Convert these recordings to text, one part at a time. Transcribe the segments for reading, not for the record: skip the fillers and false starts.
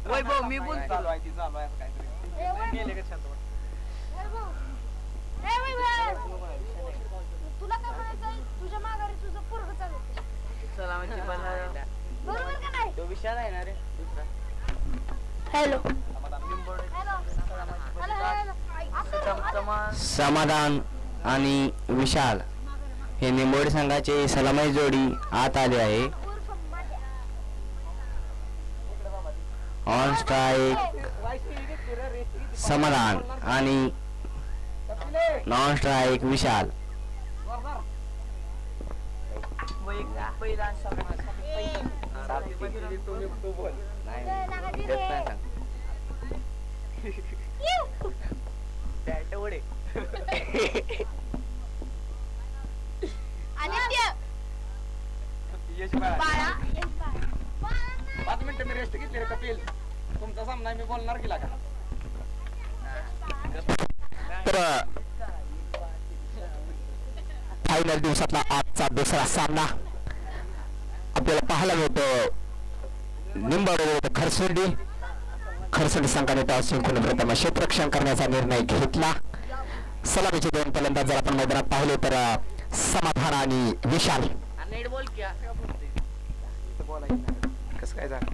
वैभव मी बोलतो चालू आहे असं काहीतरी गेले का शांत तुला काय म्हणायचं तुझ्या माघारी तुझं पोरग चालू सलामची बरोबर का नाही तो विशाल आहे ना रे दुसरा हॅलो समाधान आणि विशाल हे निंबोडी संघाचे सलामी जोडी आत आले आहे. ऑन स्ट्राइक समाधान आणि नॉन स्ट्राइक विशाल. पाच मिनिटं मी रेस्ट घेतली रे कपिल. तुमचा सामना मी बोलणार केला का तर फायनल दिवसातला आजचा दुसरा सामना आपल्याला पाहायला मिळतो. निंबाडे खरसुंडी संघाने टॉस जिंकून प्रथम क्षेत्ररक्षण करण्याचा निर्णय घेतला. सलामीचे दोन फलंदाज जर आपण मैदानात पाहिले तर समाधान आणि विशाल. कसं काय झालं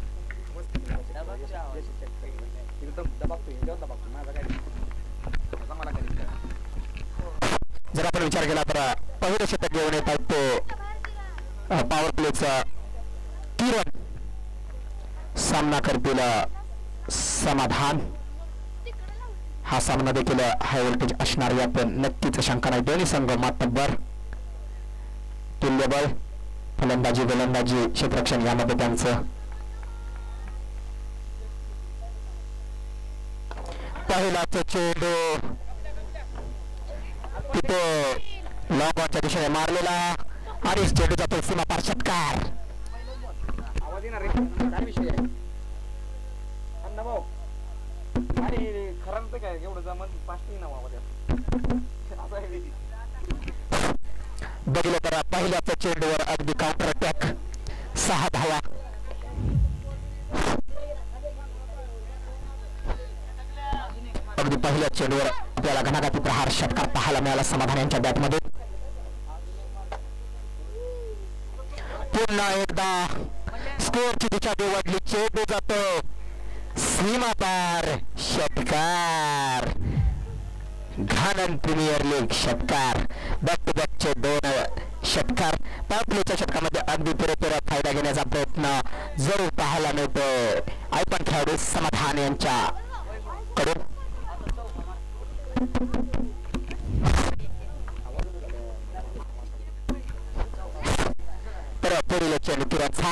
जर आपण विचार केला तर पहिलं शतक घेऊन येत आहेत तो पॉवर प्लेचा किरण. सामना करतील समाधान. हा सामना देखील हाय व्होल्टेज असणार यात नक्कीच शंका नाही. दोन्ही संघ मातब्बर तुल्यबळ फलंदाजी गोलंदाजी क्षेत्ररक्षण यामध्ये त्यांचं पहिलाच चेंडू तिथे लॉंग ऑनच्या दिशेने मारलेला आणि चेंडू जातो सीमा पार षटकार. आवाज येणार रे काय विषय आहे अण्णा भाऊ आणि खरंच काय एवढं जमन फास्ट ना आवाज असं आहे. बघितलं तर पहिल्याच चेंडूवर अगदी काउंटर अटॅक 6 धावा. अगदी पहिल्या चेंडूवर आपल्याला घणाघाती प्रहार षटकार पाहायला मिळाला समाधान यांच्या बॅटमध्ये. पुन्हा एकदा स्कोअरची दिशा निवडली. चेंडू जातो सीमा पार षटकार. घाणन प्रीमियर लीग षटकार. बॅक टू बॅकचे 2 षटकार. पावप्लेच्या षटकामध्ये अगदी पुरेपूर फायदा घेण्याचा प्रयत्न जरूर पाहायला मिळतोय आयपन खेळाडू समाधान यांच्या कडून. तर पुढील चेंडू किरणचा.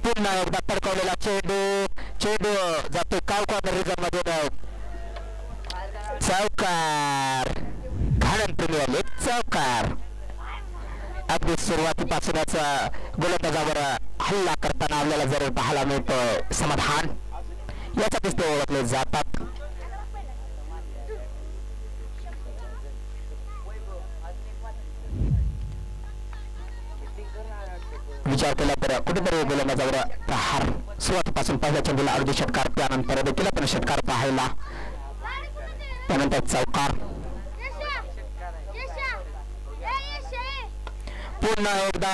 पुन्हा एकदा तडकवलेला चेंडू जातो काव कॉर्नर रिझर्व मध्ये. चौकार. घाणन प्रीमियर लीग चौकार. अगदी सुरुवातीपासूनच गोलंदाजावर हल्ला करताना आपल्याला जरूर पाहायला मिळतं समाधान. याच्यातच ते ओळखले जातात. विचार केला तर कुठेतरी गोलंदाजावर प्रहार. सुरुवातीपासून पहिल्या चेंडूला अगदी षटकार. त्यानंतर देखील आपण षटकार पाहायला. त्यानंतर चौकार. पुन्हा एकदा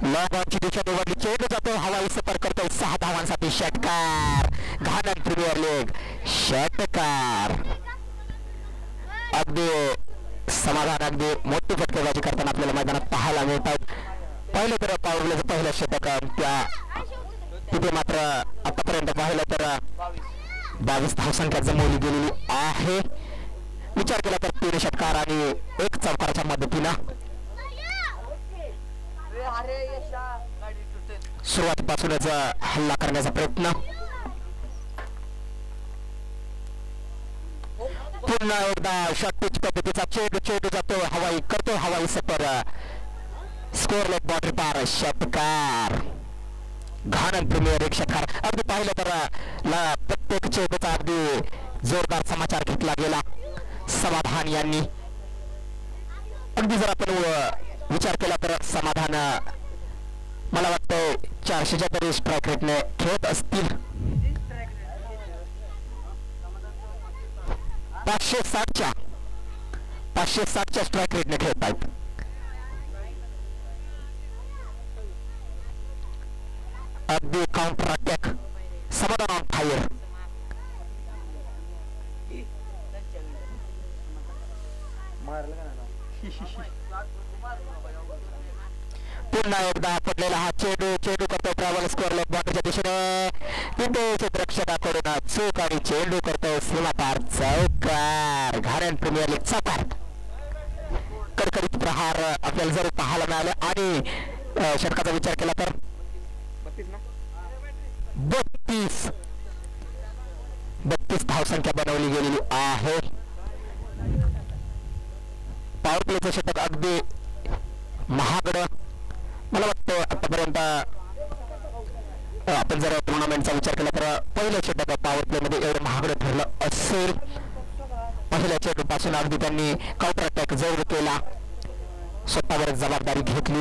लॉंग ऑनची दिशा निवडली. चेंडू जातो हवाई सफर करतो 6 धावांसाठी षटकार. घाणन प्रीमियर लीग षटकार. अगदी समाधान अगदी मोठी फटकेबाजी करताना आपल्याला मैदानात पाहायला मिळतात. पहिलं तर पावरलेचं पहिलं षटक त्या तिथे मात्र आतापर्यंत पाहिलं तर 22 धावसंख्या जमवली गेलेली आहे. विचार केला तर 3 षटकार आणि 1 चौकाराच्या मदतीनं सुरुवातीपासूनच हल्ला करण्याचा प्रयत्न. पुन्हा एकदा शॉर्टपिच पद्धतीचा चेंडू जातो हवाई करतो हवाई सफर. स्कोर लेग बॉर्डर पार षटकार. घाणन प्रीमियर लीग षटकार. अगदी पाहिलं तर प्रत्येक चेंडूचा अगदी जोरदार समाचार घेतला गेला समाधान यांनी. अगदी जर आपण विचार केला तर समाधान मला वाटतं 400च्या तरी स्ट्राईक रेटने खेळत असतील. 560च्या स्ट्राईक रेटने खेळत आहेत. अगदी काउंटर अटॅक. समाधान ऑन फायर. पुन्हा एकदा पडलेला हा चेंडू करतो ट्रॅव्हल स्कोअर लेग बॉटच्या दिशेने. तिथे क्षेत्ररक्षकाकडून चूक आणि चेंडू करतो सीमापार. चौकार. घाणेन प्रीमियर लीग चौकार. कडकडीत प्रहार आपल्याला जर पाहायला मिळाले आणि षटकाचा विचार केला तर 32 धावसंख्या बनवली गेलेली आहे. पॉवर प्लेचं षटक अगदी महागड. मला वाटतं आतापर्यंत आपण जर टुर्नामेंटचा विचार केला तर पहिलं षटक पॉवर प्ले मध्ये एवढं महागड ठरलं असेल. पहिल्या चेंडूपासून अगदी त्यांनी काउंटर अटॅक जवळ केला. स्वतःवर जबाबदारी घेतली.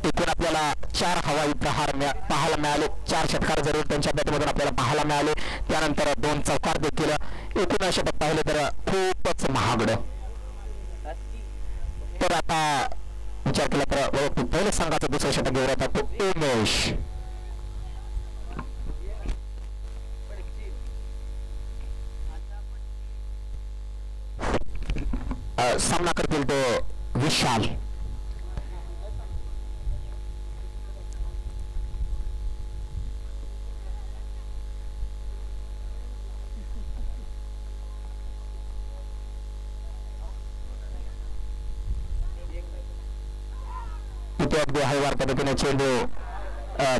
एकूण आपल्याला 4 हवाई प्रहार पाहायला मिळाले. 4 षटकार जरूर त्यांच्या बॅटमधून आपल्याला पाहायला मिळाले. त्यानंतर 2 चौकार देखील. एकूण षटक पाहिले तर खूपच महागड. तर आता विचार केला तर पहिल्या संघाचं दुसरं षटक घेऊन येतात तो उमेश. सामना करतील तो विशाल. इथे अगदी हळूवार पद्धतीने चेंडू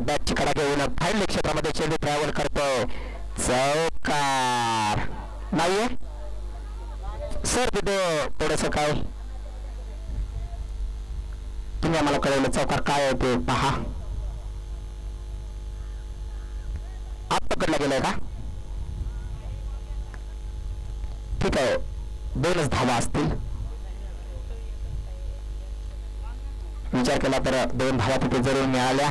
बॅटची कडा घेऊन फाईनल क्षेत्रामध्ये चेंडू ट्रॅव्हल करतोय. चौकार नाहीये सर. तिथे थोडस काय तुम्ही आम्हाला कळवलं चौकार काय आहे ते पहा. आत पकडला गेलाय का? ठीक आहे. 2च धावा असतील. विचार केला तर 2 धावा तिथे जरूर मिळाल्या.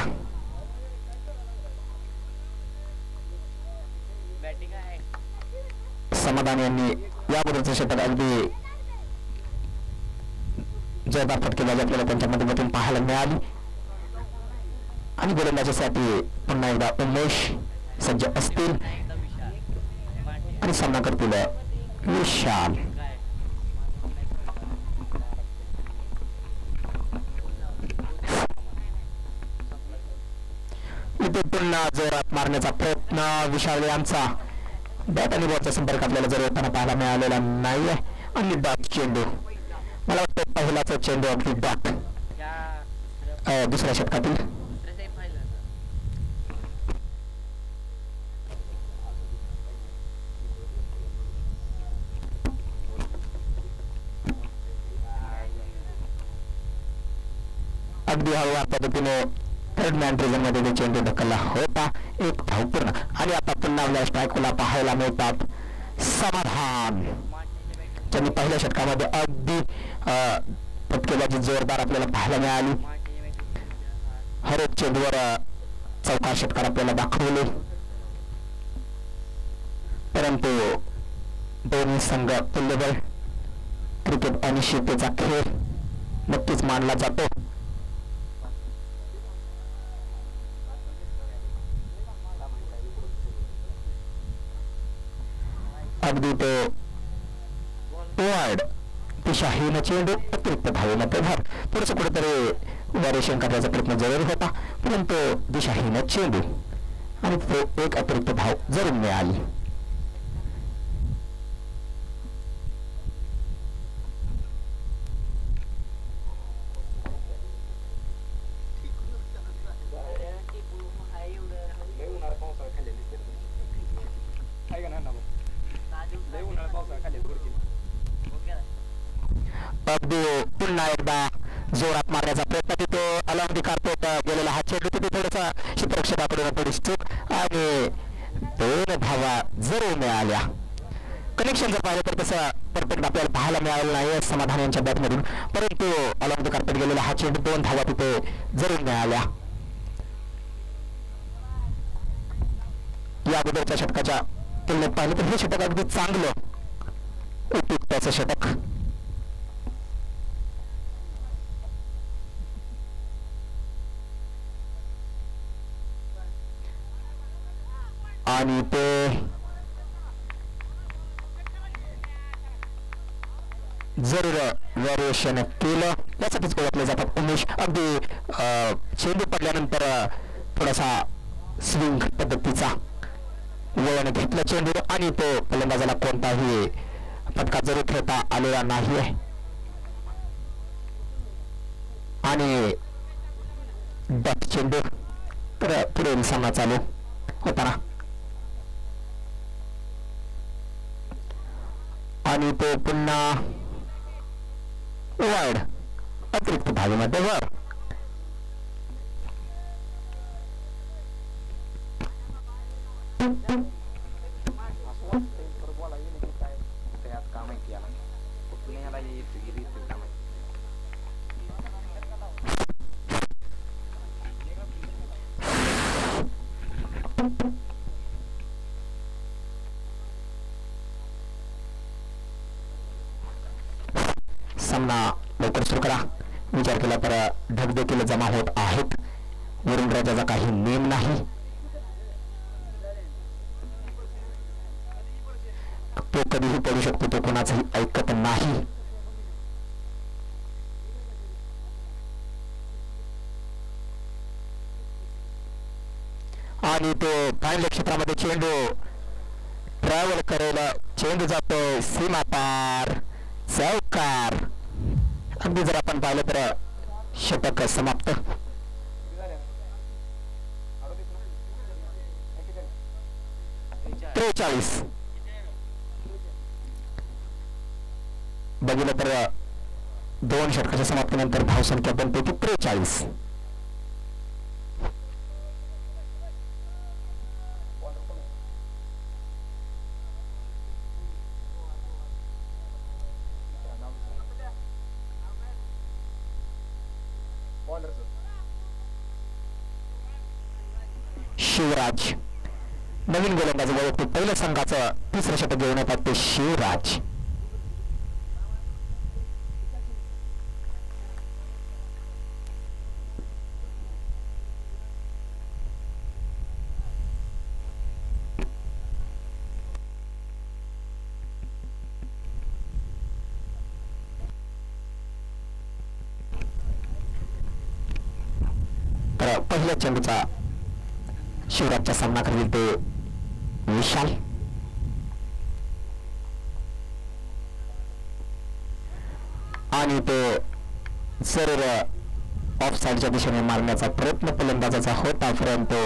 समाधान यांनी याबरोबरचं षटक अगदी जोरदार फटकेबाजी आपल्याला त्यांच्या माध्यमातून पाहायला मिळाली. आणि गोलंदाजीसाठी पुन्हा एकदा उमेश सज्ज असतील आणि सामना करतील विशाल. इथे पुन्हा जोरात मारण्याचा प्रयत्न विशाल यांचा. बॅट आणि बॉलचा संपर्क आपल्याला जर होताना पाहायला मिळालेला नाहीये. आणि डॉट चेंडू. मला वाटतं पहिलाच चेंडू अगदी डॉट दुसऱ्या षटकातील. अगदी हळूवार पद्धतीने थर्ड मॅन प्रिझन मध्ये चेंडू ढकलला होता. 1 धाव पूर्ण. आणि आता पुन्हा आपल्या स्ट्रायकला पाहायला मिळतात समाधान. त्यांनी पहिल्या षटकामध्ये अगदी फटकेबाजी जोरदार आपल्याला पाहायला मिळाली. हर एक चेंडूवर चौकार षटकार आपल्याला दाखवले. परंतु दोन्ही संघ तुल्यबळ. क्रिकेट अनिश्चिततेचा खेळ नक्कीच मानला जातो. अगदी तो वार्ड दिशाहीन चेंडू अतिरिक्त धावेमध्ये भर. थोडंसं कुठेतरी व्हॅरिएशन करण्याचा प्रयत्न जरूर होता. परंतु दिशाहीन चेंडू आणि तो 1 अतिरिक्त धाव जरूर मिळाली. अगदी पुन्हा एकदा जोरात मारण्याचा प्रयत्न तिथे अलॉंग कार्पेट गेलेला हा चेंडू तिथे थोडासा क्षेत्ररक्षकाकडून थोडीशी चूक आणि 2 धावा जरूर मिळाल्या. कनेक्शन जर पाहिलं तर तसं परफेक्ट आपल्याला पाहायला मिळालेला नाही समाधान यांच्या बॅटमधून, परंतु अलॉंग द कार्पेट गेलेला हा चेंडू 2 धावा तिथे जरूर मिळाल्या. या अगोदरच्या षटकाच्या तुलनेत पाहिलं तर हे षटक अगदी चांगलं उपयुक्ताचं षटक. आणि ते जरूर व्हॅरिएशन केलं यासाठीच ओळखले जातात उमेश. अगदी चेंडू पडल्यानंतर थोडासा स्विंग पद्धतीचा वळण घेतलं चेंडू आणि तो फलंदाजाला कोणताही फटका जरूर खेळता आलेला नाही आहे. आणि डॉट चेंडू तर पुढे सामना चालू होताना आणि तो पुन्हा वाईड अतिरिक्त धावेमध्ये वर. सामना लवकर सुरू करा. विचार केला तर ढग देखील जमा होत आहेत. वरुण राजाचा काही नेम नाही. तो कधीही पडू शकतो, तो कोणाचंही ऐकत नाही. आणि तो फायनल क्षेत्रामध्ये चेंडू ट्रॅव्हल करेल. चेंडू जातो सीमा पार, चौकार. अगदी जर आपण पाहिलं तर षटक समाप्त. त्रेचाळीस बघितलं तर 2 षटकाच्या समाप्तीनंतर धावसंख्या बनते ती 43. शिवराज नवीन गोलंदाज वैयक्तिक पहिल्या संघाचं 3रं षटक घेऊन येतात ते शिवराज. तर पहिल्या चेंडूचा शिवराजचा सामना करेल ते विशाल. आणि तो जरूर ऑफ साईडच्या दिशेने मारण्याचा प्रयत्न फलंदाजाचा होता, परंतु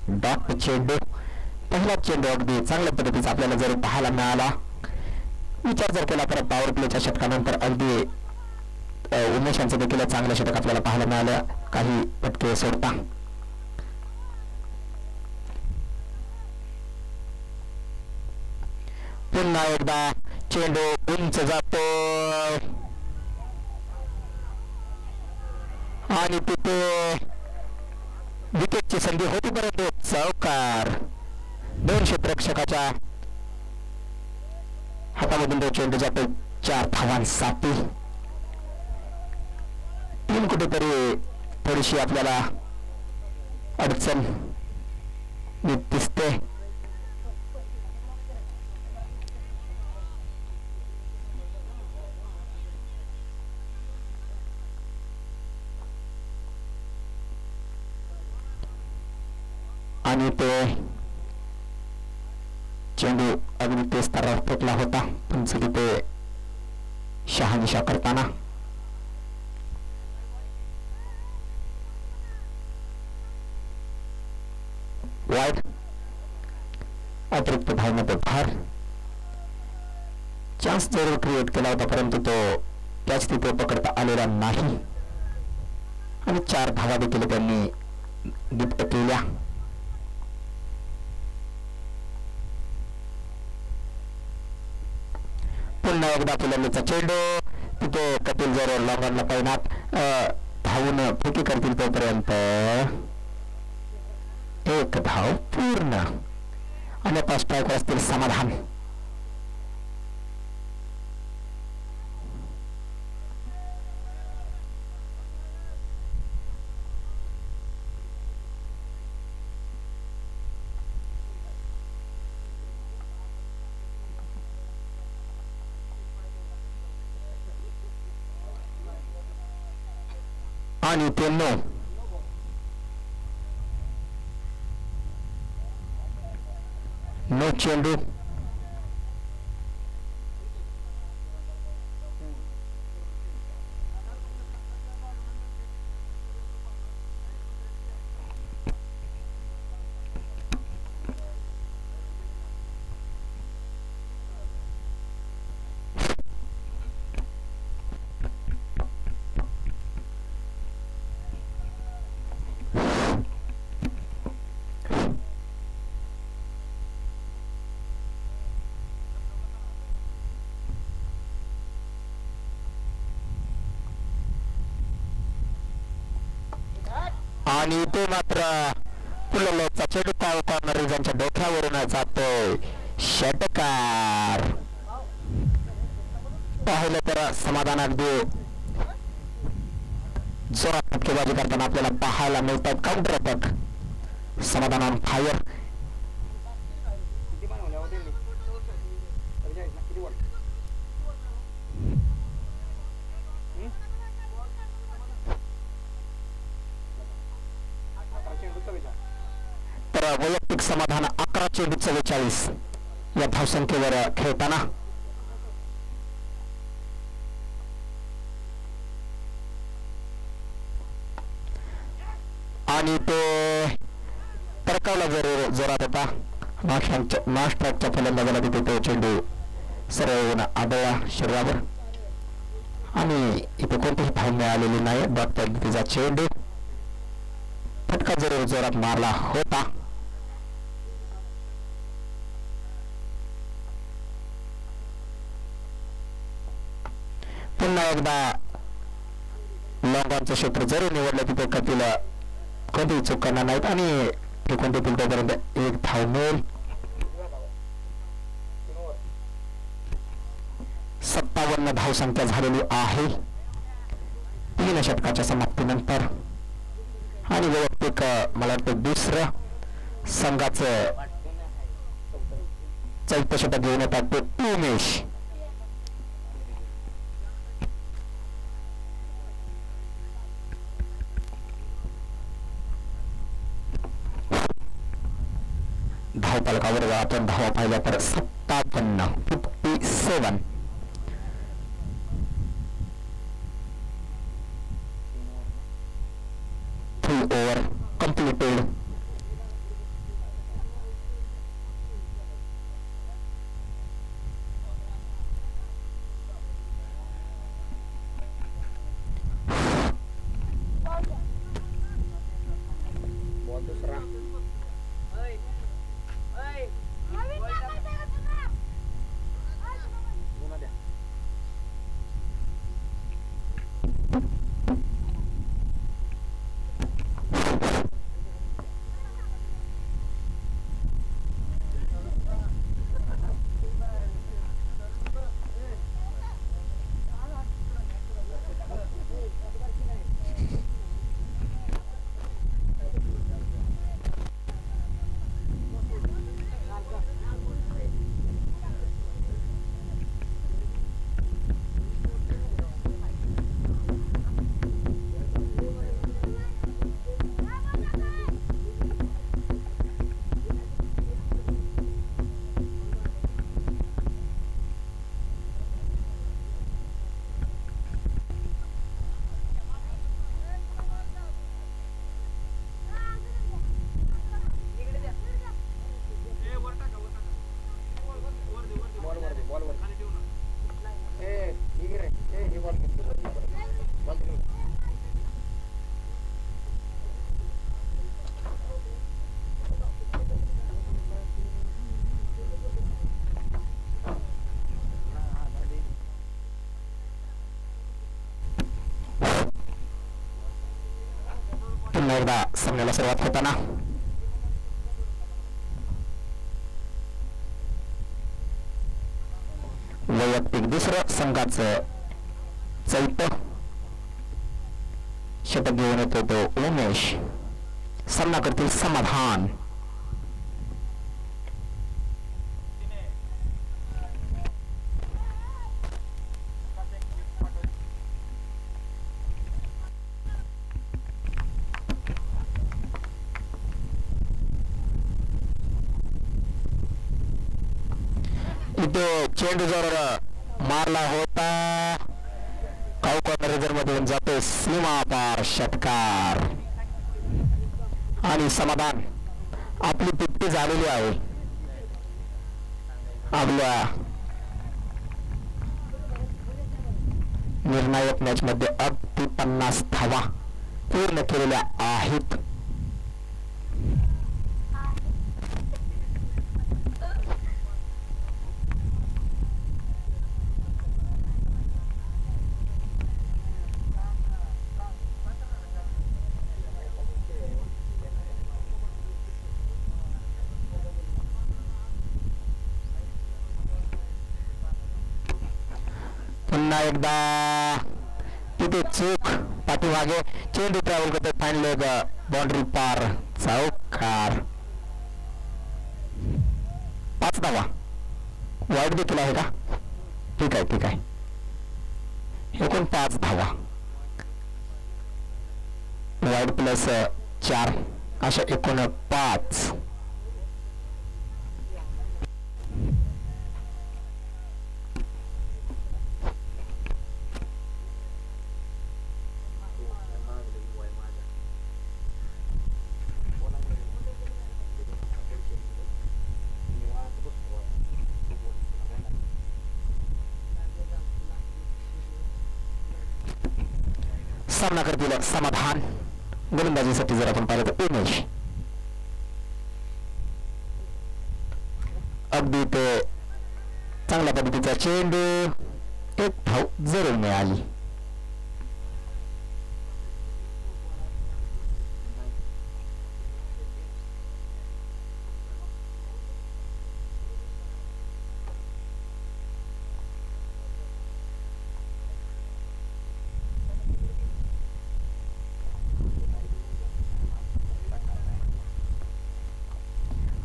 डॉट चेंडू पहिला चेंडू अगदी चांगल्या पद्धतीचा आपल्याला जरूर पाहायला मिळाला. विचार जर केला तर पॉवर प्लेच्या षटकानंतर अगदी उमेशांचं देखील चांगलं षटक आपल्याला पाहायला मिळालं काही पटके सोडता. पुन्हा एकदा चेंडू उंच जातो आणि तिथे विकेटची संधी होती, परंतु चौकार. 2 क्षेत्ररक्षकाच्या हातामधून तो चेंडू जातो 4 धावांसाठी. 3 कुठेतरी थोडीशी आपल्याला अडचण दिसते. आणि ते चेंडू अगदी तेज स्तरावर फेकला होता, पण तिथे शहानिशा करताना वाईट अतिरिक्त धावमध्ये भार. चान्स जरूर क्रिएट केला होता, परंतु तो त्याच तिथे पकडता आलेला नाही आणि 4 धावा देखील त्यांनी गिफ्ट केल्या. पुन्हा एकदा फुलंबीचा चेंडू तिथे कपिल जर लॉंगॉनला पैनात धावून फेकी करतील तोपर्यंत 1 धाव पूर्ण आणि आता स्ट्रायकर असतील समाधान. आणि ते नो चेंडू. आणि ते मात्र पुलंबीचा चेंडू कॉर्नर रिजनच्या डोक्यावरून जातोय. षटकार. पाहिलं तर समाधान अगदी जोरात फटकेबाजी करताना आपल्याला पाहायला मिळतात. काउंटर अटॅक समाधान ऑन फायर. तर वैयक्तिक समाधान 11 चेंडू 44 या धावसंख्येवर खेळताना आणि ते तरकावला जरूर जोरात होता. नॉस्ट्राईकच्या फलंदाजाला तिथे तो चेंडू सरळ येऊन आदळला शरीरावर आणि इथे कोणतीही धाव मिळालेली नाही. डॉट पद्धतीचा चेंडू फटका जरूर जोरात मारला होता. पुन्हा एकदा लॉंगॉनचं क्षेत्र जरूर निवडलं तिथे कपिल कोणतीही चूक करणार नाहीत आणि ते कोणते तोपर्यंत 1 धाव मिळेल. 57 धावसंख्या झालेली आहे 3 षटकाच्या समाप्तीनंतर आणि वैयक्तिक मला वाटतं दुसरं संघाचं 4थं षटक घेऊन येतात ते उमेश. धावपालकावर आपण धावा पाहिल्या तर 57 फुल ओव्हर कंप्लीटेड. पुन्हा एकदा सामन्याला सुरुवात होताना वैयक्तिक दुसरं संघाचं चौथं षटक घेऊन येतो तो उमेश. सामना करतील समाधान. इथे चेंडू जर मारला होता कॉर्नर मधून जातो सीमा पार षटकार आणि समाधान आपली तिप्पी झालेली आहे. आपल्या निर्णायक मॅच मध्ये अगदी 50 धावा पूर्ण केलेल्या आहेत. पुन्हा एकदा तिथे चूक पाठीमागे चेंडू ट्रॅव्हल करतो फाईन लेग बाउंड्री पार चौकार. 5 धावा वाईट देखील आहे का? ठीक आहे ठीक आहे. एकूण 5 धावा वाईट प्लस 4 अशा एकूण 5. सामना करतील समाधान. गोलंदाजीसाठी जर आपण पाहिलं तर उमेश अगदी ते चांगल्या पद्धतीचा चेंडू. एक धाव जरूर मिळाली.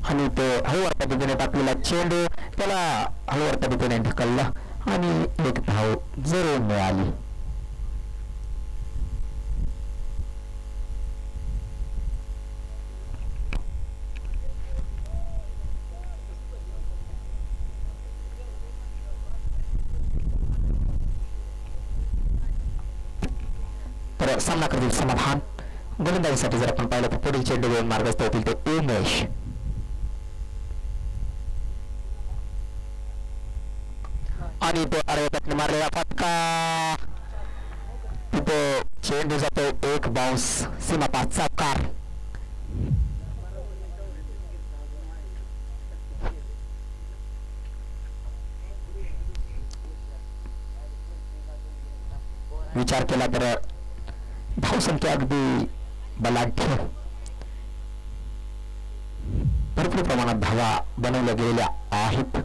आणि तो हळूवार पद्धतीने टाकलेला चेंडू त्याला हळूवार पद्धतीने ढकलला आणि एक धाव जरूर मिळाली. तर सामना करतील समाधान. गोलंदाजीसाठी जर आपण पाहिलं तर पुढील चेंडू घेऊन मार्गस्थ होतील ते उमेश. आणि तो आडव्या मारलेला फटका. तिथे चेंडू जातो एक बाउन्स सीमा पार चौकार. विचार केला तर धावसंख्या अगदी बलाढ्य भरपूर प्रमाणात धावा बनवल्या गेलेल्या आहेत.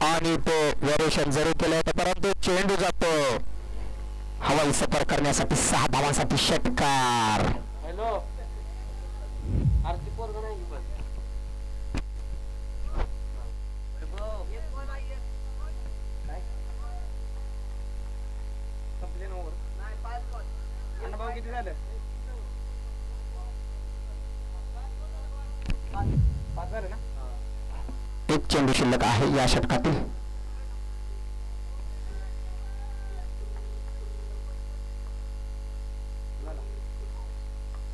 आणि तो व्हेरिएशन जरूर केलं होतं परंतु चेंडू जातो हवाई सफर करण्यासाठी 6 धावांसाठी षटकार. हॅलो आरती पोरग नाही की पण संपले ना ओव्हर नाही 5 बॉल. अण्णा भाऊ किती झालं? 5 झालं ना. एक चेंडू शिल्लक आहे या षटकातील.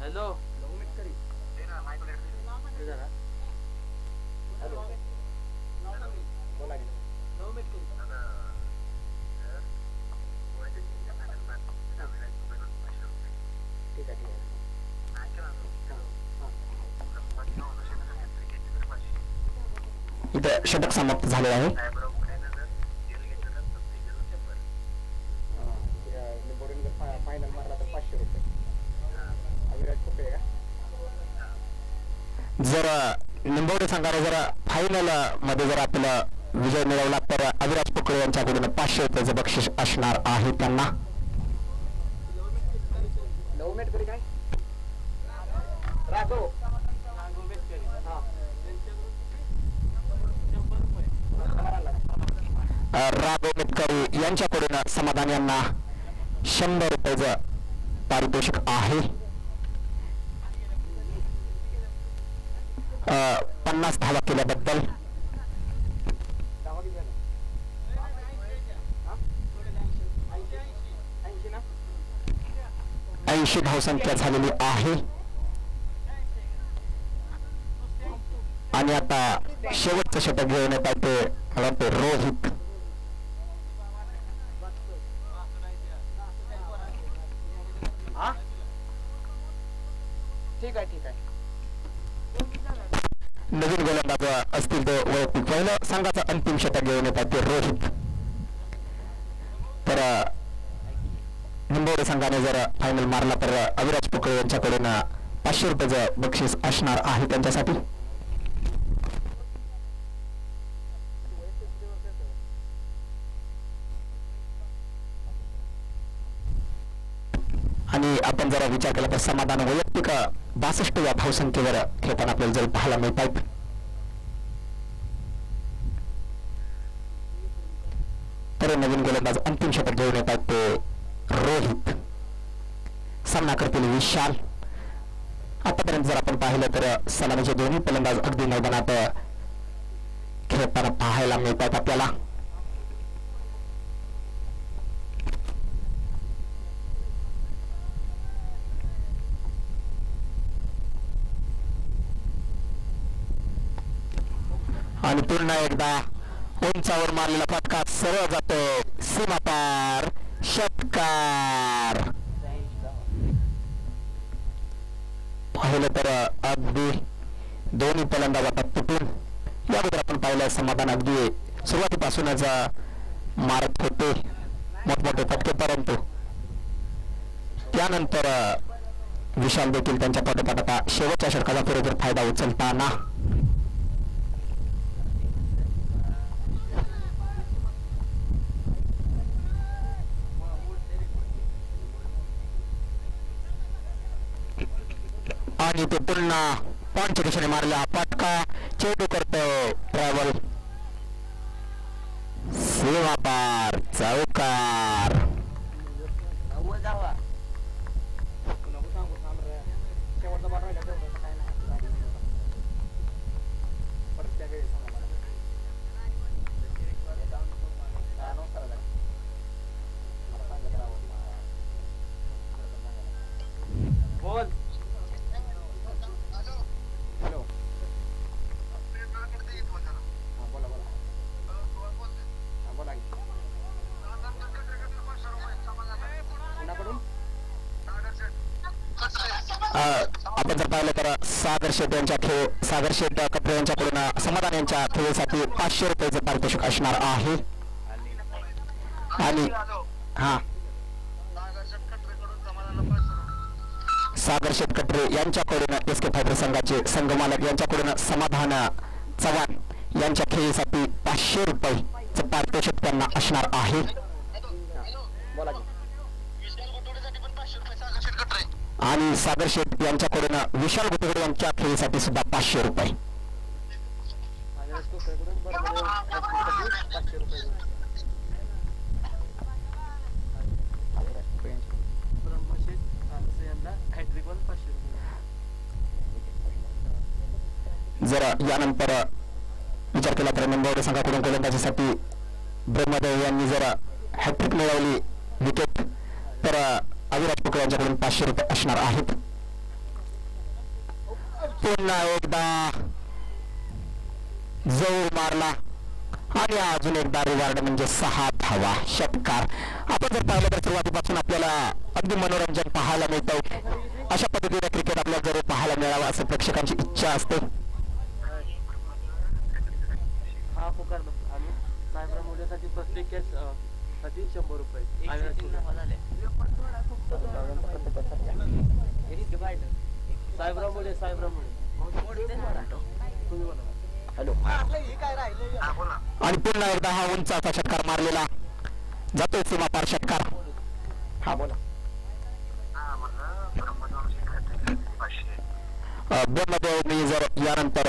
हॅलो बोला ठीक आहे. इथं षटक समाप्त झाले आहे. निंबोडीने जर फायनल मारला तर 500 रुपये. अविराज पोकळे का? जर निंबवडे संघाने जर फायनल मध्ये जर आपला विजय मिळवला तर अविराज पोकळे यांच्याकडून 500 रुपयाचं बक्षीस असणार आहे त्यांना. लव मेट करी काय राघव राघव मेटकरी यांच्याकडून समाधान यांना 100 रुपयाचं पारितोषिक आहे. 50 धावा केल्याबद्दल. 80 धावसंख्या झालेली आहे. आणि आता शेवटचं षटक घेऊन येत आहे ते मला वाटते रोहित. ठीक आहे. नवीन गोलंदाज असतील तो वैयक्तिक पहिलं संघाचं अंतिम षटक घेऊन येत आहे ते रोहित. तर निंबवडे संघाने जर फायनल मारला तर अविराज पोकळे यांच्याकडून 500 रुपयाचं बक्षीस असणार आहे त्यांच्यासाठी. आणि आपण जरा विचार केला तर समाधान वैयक्तिक 62व्या धावसंख्येवर खेळताना आपल्याला जर पाहायला मिळत आहेत. तर नवीन गोलंदाज अंतिम षटक घेऊन येत आहेत ते रोहित. सामना करतील विशाल. आतापर्यंत जर आपण पाहिलं तर सलामीचे दोन्ही फलंदाज अगदी मैदानात खेळताना पाहायला मिळत आहेत आपल्याला. आणि पुन्हा एकदा उंचावर मारलेला फटका सरळ जातो सीमापार. षटकार. पाहिलं तर अगदी दोन्ही फलंदाज आता तुटून. याबद्दल आपण पाहिलं समाधान अगदी सुरुवातीपासूनच मारत होते मोठमोठे फटके, परंतु त्यानंतर विशाल देखील त्यांच्या पाठोपाठ आता शेवटच्या षटकाचा पुरेपूर फायदा उचलताना. आणि ते पुन्हा पॉईंटच्या दिशेने मारला फटका. चेंडू करतो ट्रॅव्हल सीमापार. चौकार. आपण जर पाहिलं तर सागर शेट कपडे यांच्याकडून समाधान यांच्या खेळीसाठी 500 रुपयाचं पारितोषिक असणार आहे. आणि हा सागर शेट कटरे यांच्याकडून एस के फायटर संघाचे संघमालक यांच्याकडून समाधान चव्हाण यांच्या खेळीसाठी 500 रुपयाचं पारितोषिक त्यांना असणार आहे. आणि सागर शेठ यांच्याकडून विशाल गुटेगडे यांच्या खेळीसाठी सुद्धा 500 रुपये. जर यानंतर विचार केला तर निंबवडे संघाकडून गोलंदाजीसाठी ब्रह्मदेव यांनी जर हॅट्रिक मिळवली विकेट तर अविराज पोकळे यांच्याकडून 500 रुपये असणार आहेत. पुन्हा एकदा जोर मारला आणि अजून एकदा रिवार्ड म्हणजे 6 धावा. षटकार. आपण जर पाहिलं तर सुरुवातीपासून आपल्याला अगदी मनोरंजन पाहायला मिळतं. अशा पद्धतीने क्रिकेट आपल्याला जर पाहायला मिळावा असं प्रेक्षकांची इच्छा असते. हा पुकार आणि साहेबराव मोठ्यासाठी प्रत्येक कॅच साठी 100 रुपये. साहेबराव मोठे हॅलो. आणि पुन्हा एकदा हा उंचाचा षटकार मारलेला जातो सीमापार षटकार. हा बोला. मी जर यानंतर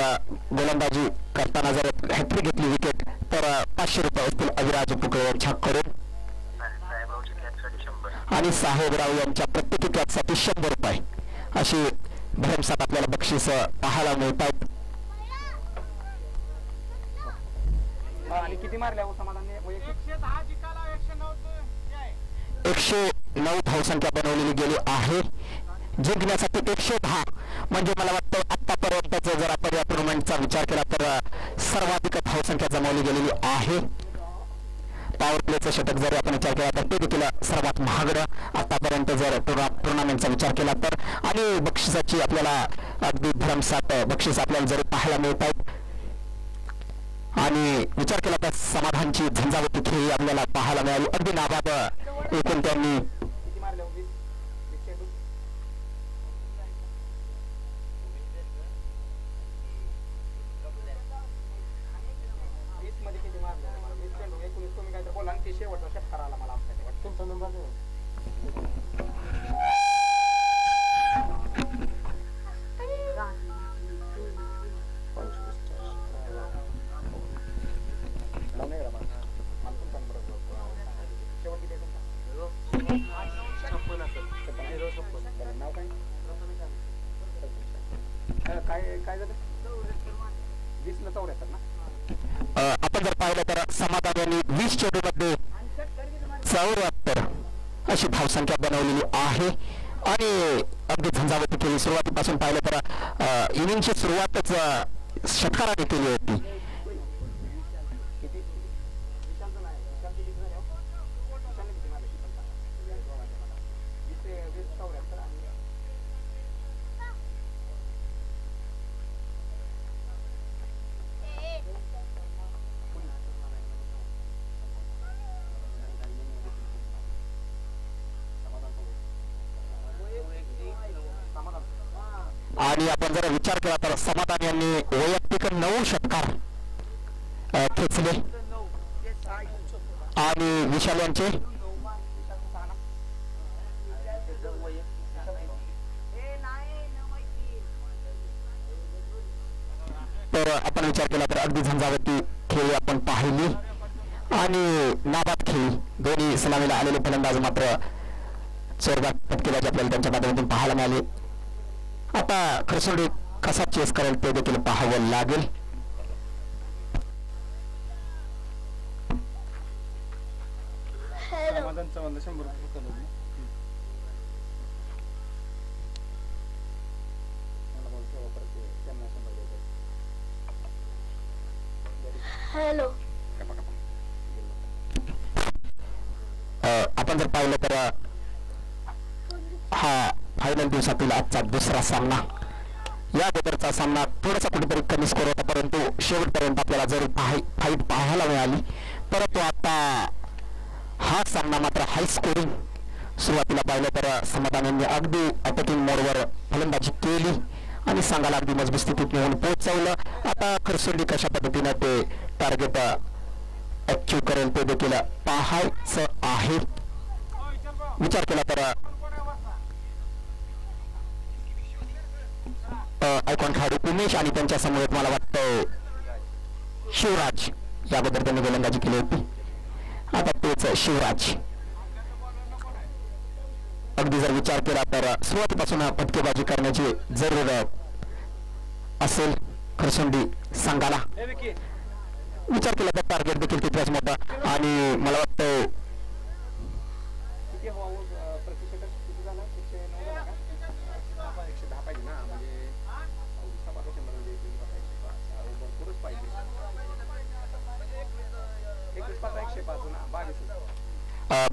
गोलंदाजी करताना जर हॅट्रिक घेतली विकेट तर 500 रुपये असतील अविराज पुकळेवर छाक करून. आणि साहेबराव यांच्या प्रत्येकी कॅचसाठी 100 रुपये अशी भरमसाठ आपल्याला बक्षीस पाहायला मिळतात. आणि किती मारल्या समाधान? 109 धावसंख्या बनवलेली गेली आहे. जिंकण्यासाठी 110 म्हणजे मला वाटतं आतापर्यंतचा जर आपण या टुर्नामेंटचा विचार केला तर सर्वाधिक धावसंख्या जमवली गेलेली आहे. पॉवर प्लेचं षटक जर आपण विचार केला तर ते देखील सर्वात महागडं आतापर्यंत जर टुर्नामेंटचा विचार केला तर. आणि बक्षिसाची आपल्याला अगदी भरमसाठ बक्षीस आपल्याला जर पाहायला मिळत आहेत. आणि विचार केला तर समाधानची झंझावती खेळी आपल्याला पाहायला मिळाली. अगदी नाबाद एकूण त्यांनी शेवटचा षटकार आला मला तुमचा नंबर काय झालं? 20-74 ना. आपण जर पाहिलं तर समाधान यांनी 20 चेंडूमध्ये 74 अशी धावसंख्या बनवलेली आहे. आणि अगदी झंझावती केली. सुरुवातीपासून पाहिलं तर इनिंगची सुरुवातच षटकाराने केली होती. आणि आपण जर विचार केला तर समाधान यांनी वैयक्तिक 9 षटकार खेचले आणि विशाल यांचे तर आपण विचार केला तर अगदी झंझावती खेळी आपण पाहिली आणि नाबाद खेळी. दोन्ही सलामीला आलेले फलंदाज मात्र जोरदार फटकेबाजी आपल्याला त्यांच्या माध्यमातून पाहायला मिळाली. आता खरसोडी कसा चेस करेल ते देखील पाहावं लागेल. हॅलो. आपण जर पाहिलं तर हा फायनल दिवसातील आजचा दुसरा सामना. या अगोदरचा सामना थोडासा कुठेतरी कमी स्कोर होता परंतु शेवटपर्यंत आपल्याला जर फाईट पाहायला मिळाली. परंतु आता हा सामना मात्र हाय स्कोरिंग. सुरुवातीला पाहिलं तर समाधान यांनी अगदी अटॅकिंग मोडवर फलंदाजी केली आणि संघाला अगदी मजबूत स्थितीत नेऊन पोहोचवलं. आता खरसोंडी कशा पद्धतीने ते टार्गेट अचीव करेल ते देखील पाहायचं आहे. विचार केला तर आयकॉन खेळाडू उमेश आणि त्यांच्या समोर मला वाटतं शिवराज या अगोदर त्यांनी गोलंदाजी केली होती. आता तेच शिवराज. अगदी जर विचार केला तर सुरुवातीपासून फटकेबाजी करण्याची जरूर असेल खरसोंडी संघाला. विचार केला तर टार्गेट देखील तितकाच मोठा आणि मला वाटतं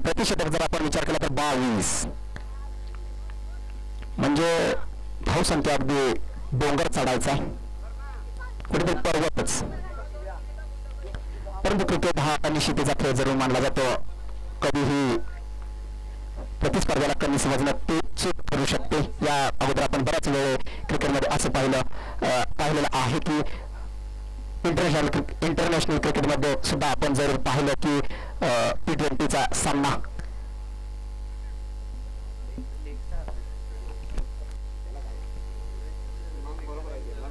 प्रतिशतक जर आपण विचार केला तर 22. म्हणजे धावसंख्या अगदी डोंगर चढायचा कुठेतरी पर्वतच. परंतु क्रिकेट हा अनिश्चिततेचा खेळ जरूर मानला जातो. कधीही प्रतिस्पर्ध्याला कमी समजणं ते चूक करू शकते. या अगोदर आपण बऱ्याच वेळ क्रिकेटमध्ये असं पाहिलेलं आहे की इंटरनॅशनल क्रिकेटमध्ये सुद्धा आपण जर पाहिलं की T20चा सामना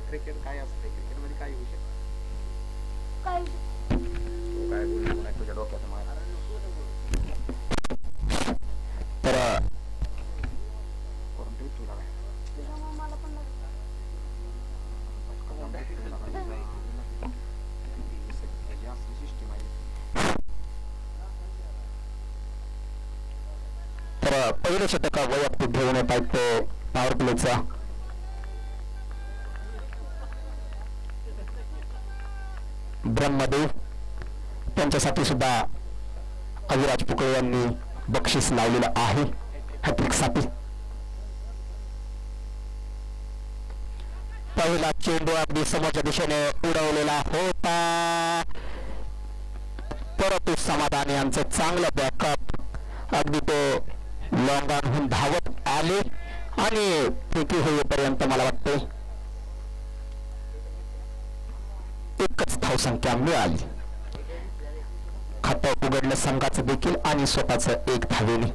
क्रिकेट काय असते, क्रिकेटमध्ये काय होऊ शकतं, काय काय बोलू नाही तुझ्या डोक्यात मला. तर करून ठेव तुला काय. तुझ्या मामाला पण लागलं. सिस्टीम आहे. तर पहिलं षटक वैयक्तिक घेऊन येत आहेत तो पॉवर प्लेचा. ब्रह्मदेव त्यांच्यासाठी सुद्धा अविराज पुकळे यांनी बक्षीस लावलेलं आहे हॅट्रिकसाठी. पहिला चेंडू अगदी समोरच्या दिशेने उडवलेला होता, परंतु समाधान यांचं चांगलं बॅकअप. अगदी तो लॉंगांहून धावत आले आणि फेकी होईपर्यंत मला वाटते एकच धावसंख्या मिळाली. खातं उघडलं संघाचं देखील आणि स्वतःचं एक धावेने.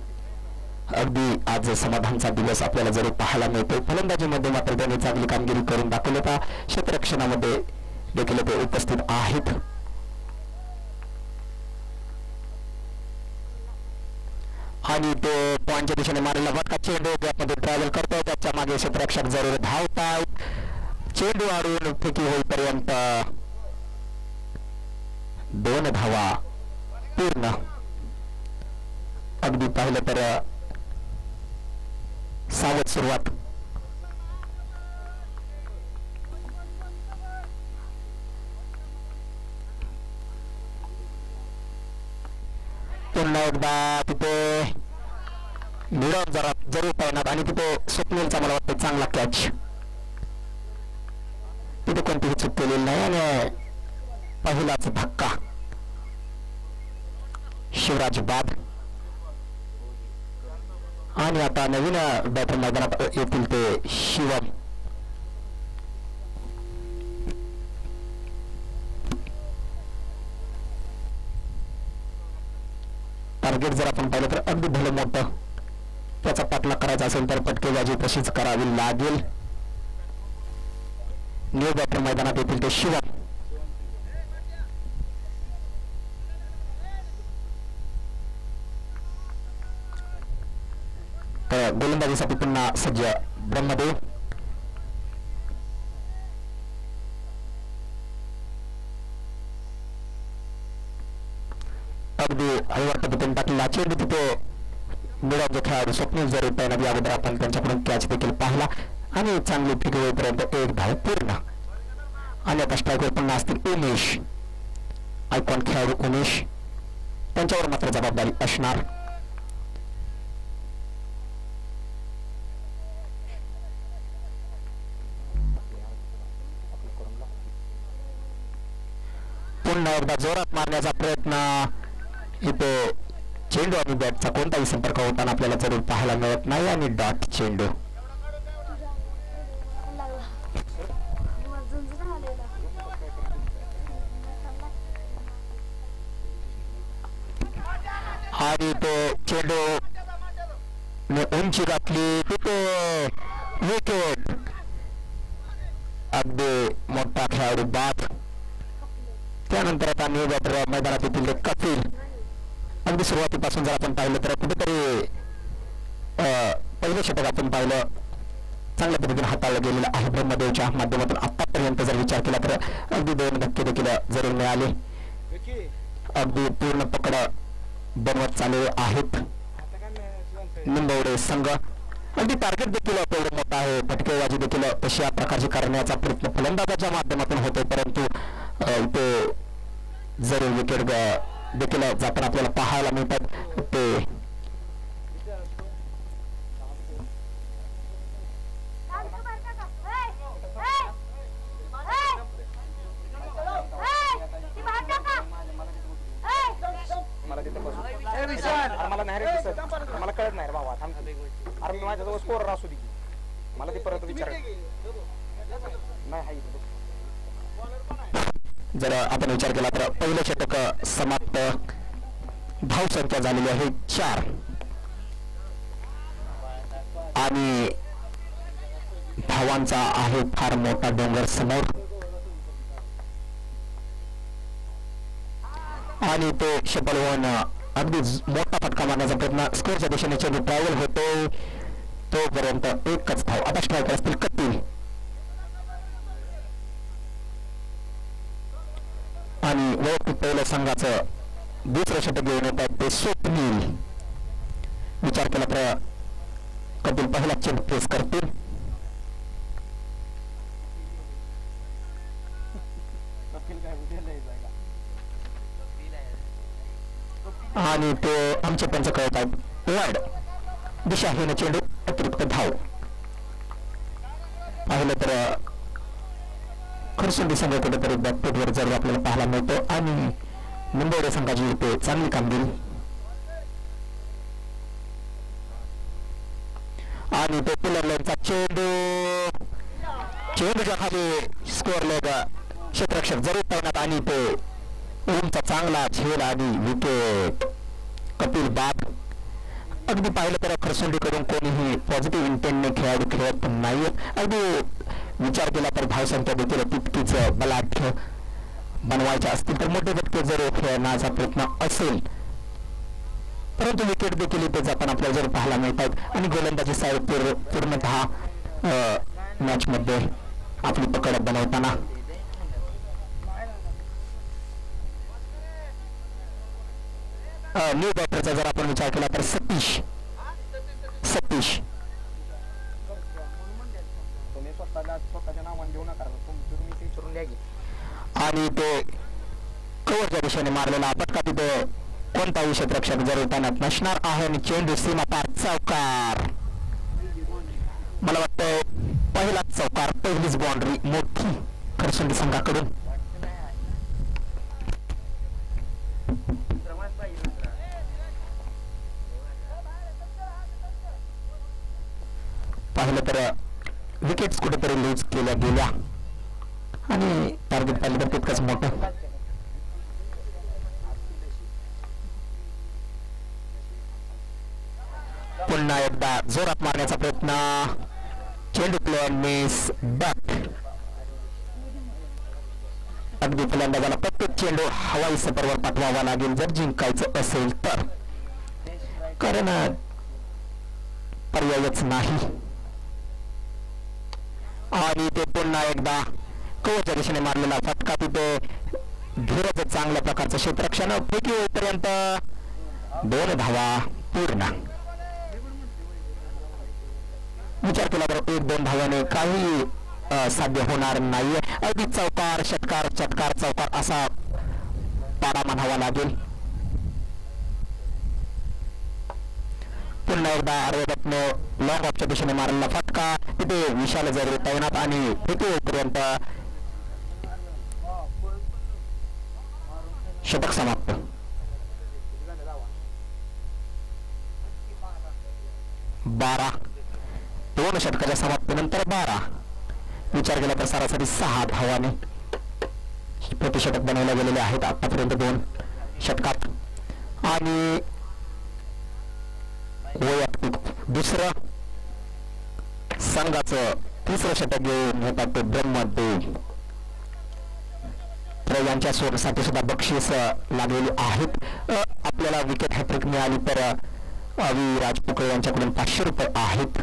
अगदी आज समाधानचा दिवस आपल्याला जरूर पाहायला मिळतो. फलंदाजीमध्ये मात्र त्यांनी चांगली कामगिरी करून दाखवली होता. क्षेत्ररक्षणामध्ये देखील ते उपस्थित आहेत. आणि तो पॉईंटच्या दिशेने मारलेला भटका चेंडू गॅपमध्ये ट्रॅव्हल करतो. त्याच्या मागे क्षेत्ररक्षक जरूर धावतात. चेंडू आडून फेकी होईपर्यंत 2 धावा पूर्ण. अगदी पाहिलं तर सावध सुरुवात. पुन्हा एकदा तिथे निरव जरा जरूर पाहणार आणि तिथे स्वप्नीलचा मला वाटतं चांगला कॅच. तिथे कोणतीही चूक केलेली नाही आणि पहिलाच धक्का. शिवराज बाद आणि आता नवीन बॅटर मैदानात येतील ते शिवम. टार्गेट जर आपण पाहिलं तर अगदी भलं मोठं. त्याचा पाठलाग करायचा असेल तर फटकेबाजी तशीच करावी लागेल. न्यू बॅटर मैदानात येतील ते शिवम. गोलंदाजीसाठी पुन्हा सज्ज ब्रह्मदेव. अगदी हळूवार पद्धतीने टाकलेला चेंडू तिथे मिळवून खेळाडू स्वप्नील जर पहिला अगोदर आपण त्यांच्याकडून कॅच देखील पाहिला आणि चांगली फेकी होईपर्यंत 1 धाव पूर्ण. आणि आता स्ट्रायकर पुन्हा असतील उमेश, आयकॉन खेळाडू उमेश. त्यांच्यावर मात्र जबाबदारी असणार. पुन्हा एकदा जोरात मारण्याचा प्रयत्न. इथे चेंडू आणि बॅटचा कोणताही संपर्क होताना आपल्याला जरूर पाहायला मिळत नाही आणि डॉट चेंडू. आणि तो चेंडू उंची घातली तिथे विकेट. अगदी मोठा खेळाडू बाद. त्यानंतर आता न्यू बॅटर मैदानात येथील कपिल. अगदी सुरुवातीपासून जर आपण पाहिलं तर कुठेतरी पहिलं षटक आपण पाहिलं चांगल्या पद्धतीने हाताळलं गेलेलं आहे ब्रह्मदेवच्या माध्यमातून. आतापर्यंत जर विचार केला तर अगदी 2 धक्के देखील जरूर मिळाले. अगदी पूर्ण पकड बनवत चालले आहेत निंबवडे संघ. अगदी टार्गेट देखील तेवढं मोठं आहे. फटकेबाजी देखील तशा प्रकारची करण्याचा प्रयत्न फलंदाजाच्या माध्यमातून होतो, परंतु ते जरूर विकेट देखील जाताना आपल्याला पाहायला मिळतात. ते मध्ये परत विचार नाही आहे. जर आपण विचार केला तर पहिलं षटक समाप्त, धावसंख्या झालेली आहे 4 आणि धावांचा आहे फार मोठा डोंगर समोर आणि तो शपलवन अगदी मोठा फटका मारण्याचा प्रयत्न, स्कोरच्या दिशेने चेंडू ट्रॅव्हल होतो तोपर्यंत एकच धाव. आता स्ट्रायकर असतील कतील आणि वैयक्तिक पहिल्या संघाचं दुसरं षटक घेऊन येत आहेत ते स्वप्नील. विचार केला तर कपिल पहिला चेंडू फेस करतील आणि ते आमचे पंच कळत आहेत वाईड दिशाहीन चेंडू अतिरिक्त धाव. पाहिलं तर खरसुंडी संघ कुठेतरी बॅकफुटवर जर आपल्याला पाहायला मिळतो आणि मुंबई संघाची इथे चांगली कामगिरी आणि तो पिलर लाईनचा चेंडूच्या खाली स्कोअर लेग क्षेत्ररक्षक जरूर तैनात आणि ते ओमचा चांगला झेल आणि विकेट. कपिल बाद. अगदी पाहिलं तर खरसुंडीकडून कोणीही पॉझिटिव्ह इंटेंटने खेळाडू खेळत नाहीये. अगदी विचार केला तर धावसंख्या देखील तितकीच बलाढ्य बनवायच्या असतील तर मोठे फटके जर खेळण्याचा प्रयत्न असेल परंतु विकेट देखील इथे आपण आपल्याला जर पाहायला मिळतात आणि गोलंदाजी साहेब पूर्णतः मॅच मध्ये आपली पकड बनवताना न्यू बॅटरचा जर आपण विचार केला तर सतीश स्वतःच्या नावाने देऊ नका, तुम्ही विचारून द्या की. आणि ते कव्हरच्या दिशेने मारलेला फटका तिथे कोणताही क्षेत्ररक्षक जर तैनात नसणार आहे आणि चेंडू सीमा पार चौकार. मला वाटतं पहिलाच चौकार, पहिलीच बाउंड्री मोठी खरसुंडी संघाकडून. पाहिलं तर विकेट्स कुठेतरी लूज केल्या गेल्या आणि टार्गेट पाहिलं तर तितकंच मोठं. पुन्हा एकदा जोरात मारण्याचा प्रयत्न, चेंडू प्लेअर मिस बॅट. अगदी फलंदाजाला प्रत्येक चेंडू हवाई सफरवर पाठवावा लागेल जर जिंकायचं असेल तर, कारण पर्यायच नाही. आणि ते पुन्हा एकदा कव्हरच्या दिशेने मारलेला फटका तिथे धीरज चांगल्या प्रकारचं क्षेत्ररक्षण फेकी होईपर्यंत 2 धावा पूर्ण. विचार केला तर 1-2 धावाने काही साध्य होणार नाहीये. अगदी चौकार षटकार चटकार चौकार असा पाडा म्हणावा लागेल. पुन्हा एकदा अर्धपत्न लॉंग ऑफच्या दिशेने मारलेला फटका तिथे विशाल जरूर तैनात आणि फेकी होईपर्यंत षटक समाप्त. बारा 2 षटकाच्या समाप्तीनंतर 12. विचार केला तर सरासरी 6 धावाने प्रतिषटक बनवले गेलेले आहेत आतापर्यंत 2 षटकात. आणि वैयक्तिक दुसरं संघाचं 3रं षटक घेऊन येतात ते ब्रह्मदेव. तर यांच्या साठी सुद्धा बक्षीस लागलेली आहेत. आपल्याला विकेट हॅट्रिक मिळाली तर अवी राजपुकळे यांच्याकडून 500 रुपये आहेत.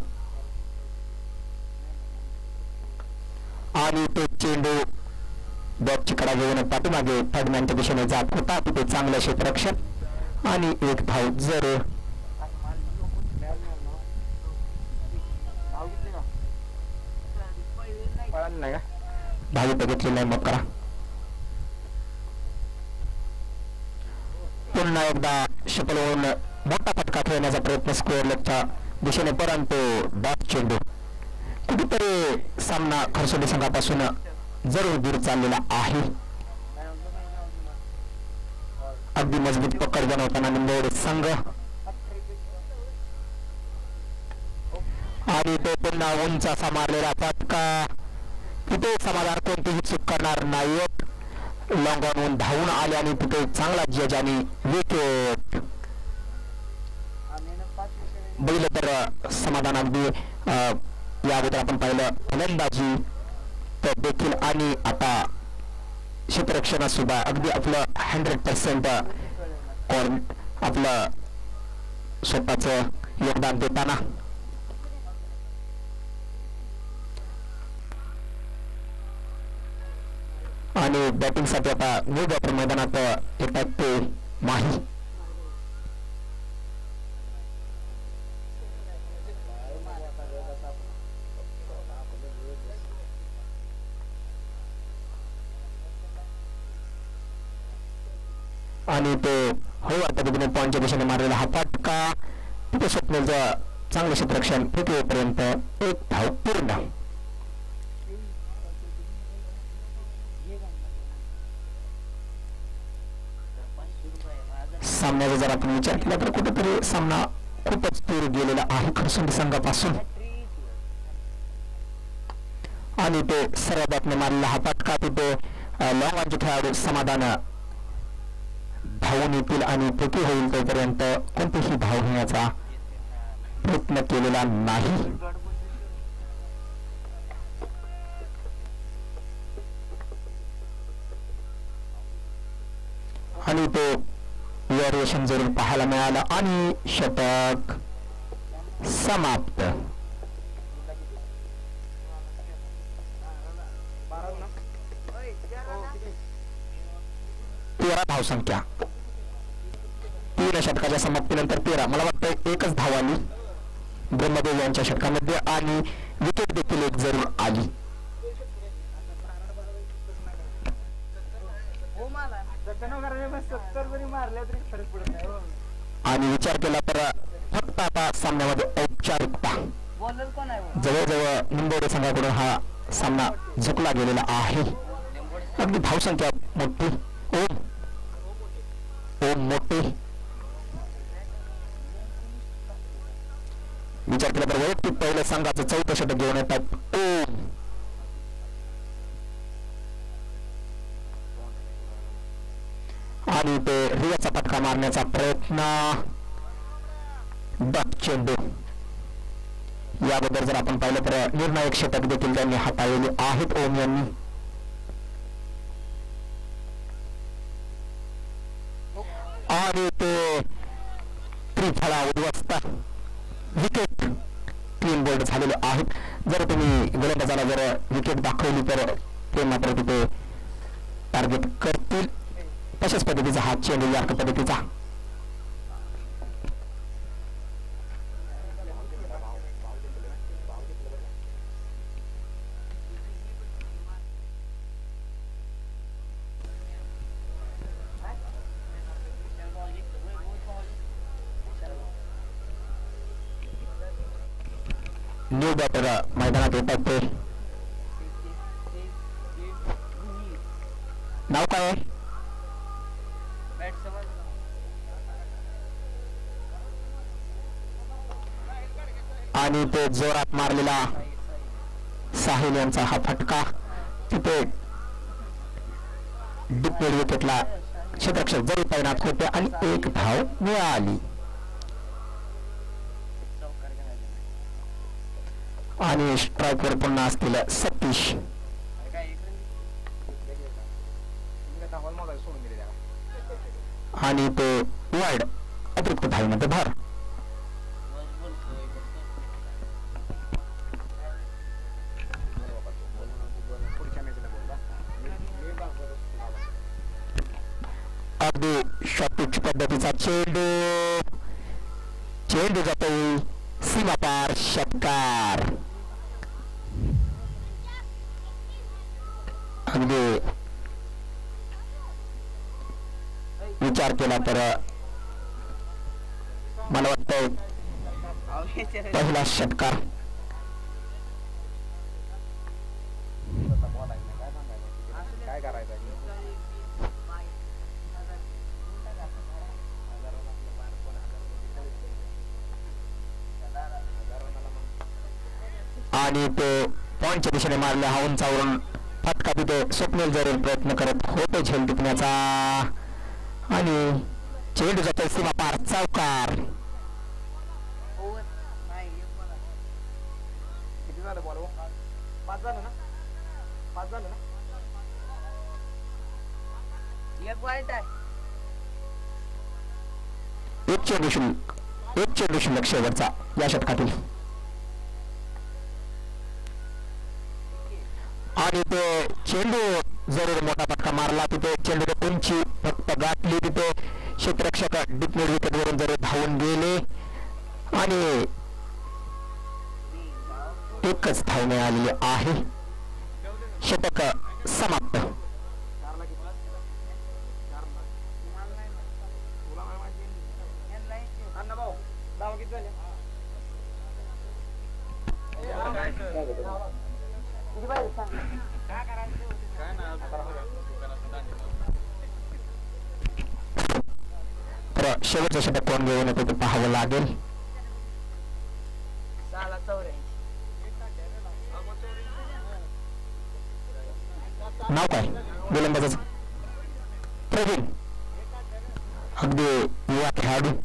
आणि तो चेंडू बॅटची कडा घेऊन पाठीमागे थर्डमॅनच्या दिशेने जात होता. तिथे चांगलं क्षेत्ररक्षण आणि 1 धाव जरूर. धावी बघितली नाही मग करा. पुन्हा एकदा शपल होऊन मोठा फटका खेळण्याचा प्रयत्न स्क्वेअर लेगच्या दिशेने परंतु डॉट चेंडू कुठेतरी सामना खरसुंडी संघापासून जरूर दूर चाललेला आहे. अगदी मजबूत पकड बनवताना निंबवडे संघ आणि तो पुन्हा उंच असा मारलेला फटका. तिथे समाधान कोणतीही चूक करणार नाहीत. लॉंग ऑन धावून आले आणि तिथे चांगला जज आणि विकेट. बघितलं तर समाधान अगदी या अगोदर आपण पाहिलं फलंदाजी तर देखील आणि आता क्षेत्ररक्षणात सुद्धा अगदी आपलं 100% आपलं स्वतःचं योगदान देताना. आणि बॅटिंगसाठी आता न्यू बॅटर मैदानात येतात ते माही. आणि तो हळूवार पद्धतीने पॉईंटच्या दिशेने मारलेला हा फटका. तिथे स्वप्नेलचं चांगलं क्षेत्ररक्षण पृथ्वीपर्यंत एक धाव पूर्ण. सामन्याचा जर आपण विचार केला तर कुठेतरी सामना खूपच दूर गेलेला आहे खरसुंडी संघापासून. आणि ते सर्वात मारलेला हा फटका तिथे लॉंग ऑनचे खेळाडू समाधान धावून येतील आणि फेकी होईल तोपर्यंत कोणतीही धाव घेण्याचा प्रयत्न केलेला नाही. आणि तो व्हेरिएशन जरूर पाहायला मिळाला आणि षटक समाप्त. 13 धावसंख्या. 3 षटकाच्या समाप्तीनंतर 13. मला वाटतं एकच धाव आली ब्रह्मदेव यांच्या षटकामध्ये आणि विकेट देखील एक जरूर आली. आणि विचार केला तर फक्त आता सामन्यामध्ये औपचारिकता जवळजवळ मुंबई संघाकडून हा सामना झुकला गेलेला आहे. अगदी धावसंख्या मोठी. ओम मोठे विचार केला तर वैयक्तिक पहिल्या संघाचं 4थं षटक घेऊन येतात ओम. आणि ते रियाचा फटका मारण्याचा प्रयत्न. डॉट चेंडू. याबद्दल जर आपण पाहिलं तर निर्णायक षटक देखील त्यांनी हाताळलेले आहेत ओम यांनी. आणि ते त्रिफळा उद्ध्वस्त. विकेट क्लीन बोल्ड झालेले आहेत. जर तुम्ही गोलंदाजाला जर विकेट दाखवली तर ते मात्र तिथे टार्गेट करतील. तशाच पद्धतीचा हा चेंडू या पद्धतीचा. न्यू बॅटर मैदानात येतात ते. नाव काय आहे? आणि ते जोरात मारलेला साहिल यांचा हा फटका तिथे डिप्लेड विकेटला क्षेत्ररक्षक जरी तैनात होते आणि एक धाव मिळाली. आणि स्ट्राईकवर पुन्हा असतील सतीश. आणि ते वाईड अतिरिक्त धावेमध्ये भर. अगदी शॉर्टपिच पद्धतीचा चेंडू. चेंडू जातो सीमापार. षटकार. अगदी विचार केला तर मला वाटतं पहिला षटकार. काय करायचं आणि तो पॉईंटच्या दिशेने मारले हा उंचावरून फटका तिथे स्वप्नील जरूर प्रयत्न करत होते झेल टिकण्याचा आणि चेंडू जातो सीमा पार चौकार. किती झालं बॉल 5 झालं ना 5 झालं ना एक वाईट आहे. एक चेंडू शिल्लक शेवटचा या षटकातील आणि ते चेंडू जरूर मोठा फटका मारला तिथे चेंडू उंची फक्त गाठली तिथे क्षेत्ररक्षक डीप मिड विकेट वरून जरूर धावून गेले आणि एकच धाव मिळालेली आहे. षटक समाप्त. तर शेवटचं षटक कोण घेऊन येतो ते पाहावं लागेल. नाव काय गोलंदाजाचं? प्रवीण. अगदी युवा खेळाडू.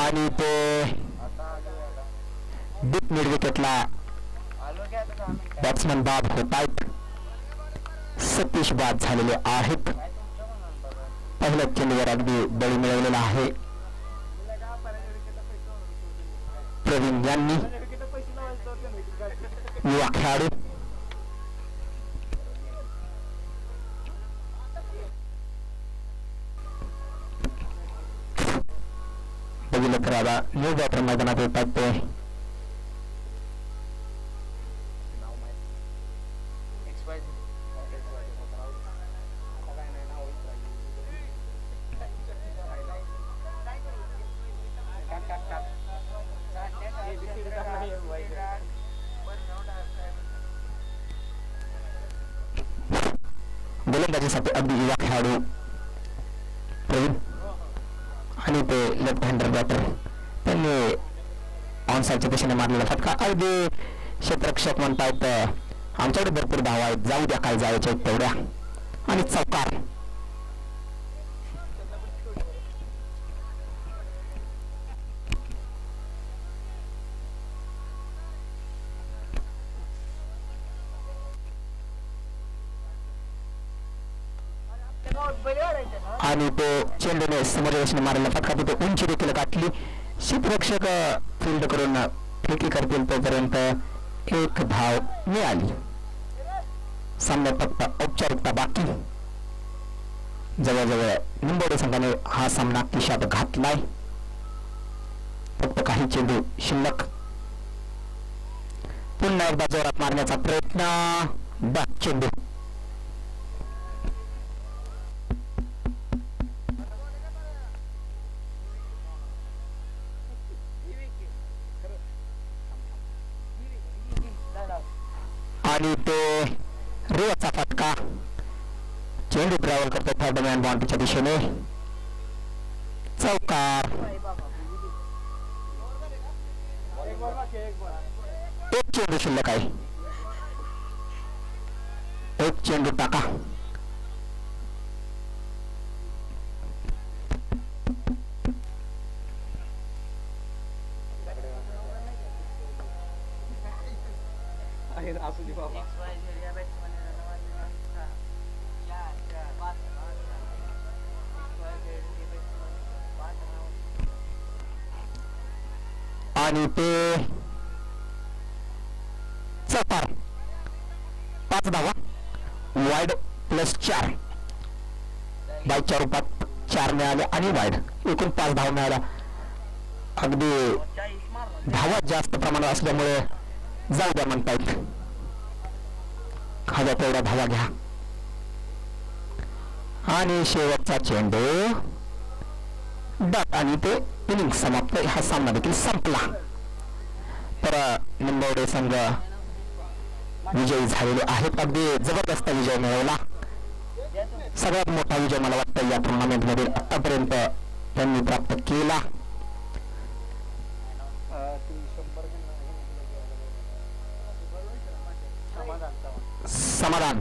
आणि ते डीप मिड विकेटला बॅट्समन बाद होत आहेत. सतीश बाद झालेले आहेत. पहिल्या चेंडूवर अगदी बळी मिळवलेला आहे प्रवीण यांनी. युवा खेळाडू बघितलं तर आता न्यू बॅटर मैदानात येतात ते गोलंदाजीसाठी अगदी युवा खेळाडू प्रवीण आणि ते लेफ्ट हँडर बॅटर त्यांनी ऑनसाईडच्या दिशेने मारलेला फटका. अगदी क्षेत्ररक्षक म्हणतायत आमच्याकडे भरपूर धावा आहेत जाऊ द्या काय जायचे आहेत तेवढ्या आणि चौकार. आणि तो चेंडूने समोरच्या दिशेने मारलेला फटका तिथे उंची देखील गाठली. क्षेत्ररक्षक फील्ड करून फेकी करतील तोपर्यंत एक धाव मिळाली. सामन्यात फक्त औपचारिकता बाकी. जवळजवळ निंबोडे संघाने हा सामना खिशात घातलाय. फक्त काही चेंडू शिल्लक. पुन्हा एकदा जोरात मारण्याचा प्रयत्न. बॅक चेंडू आणि तो रिवर्सचा फटका. चेंडू ट्रॅव्हल करतो थर्ड मॅन बाउंड्रीच्या दिशेने. चौकार. एक चेंडू शिल्लक आहे. एक चेंडू टाका. आणि ते चौकार. 5 धावा वाईड प्लस 4 बायच्या रूपात 4 मिळाले आणि वाईड एकूण 5 धावा मिळाल्या. अगदी धावा जास्त प्रमाणात असल्यामुळे जाऊ द्या म्हणतायत. हव्या तेवढ्या धावा घ्या. आणि शेवटचा चेंडू डॉट आणि ते इनिंग समाप्त. हा सामना देखील संपला. तर निंबवडे संघ विजयी झालेले आहेत. अगदी जबरदस्त विजय मिळवला. सगळ्यात मोठा विजय मला वाटतं या टुर्नामेंट मध्ये आतापर्यंत त्यांनी प्राप्त केला. समाधान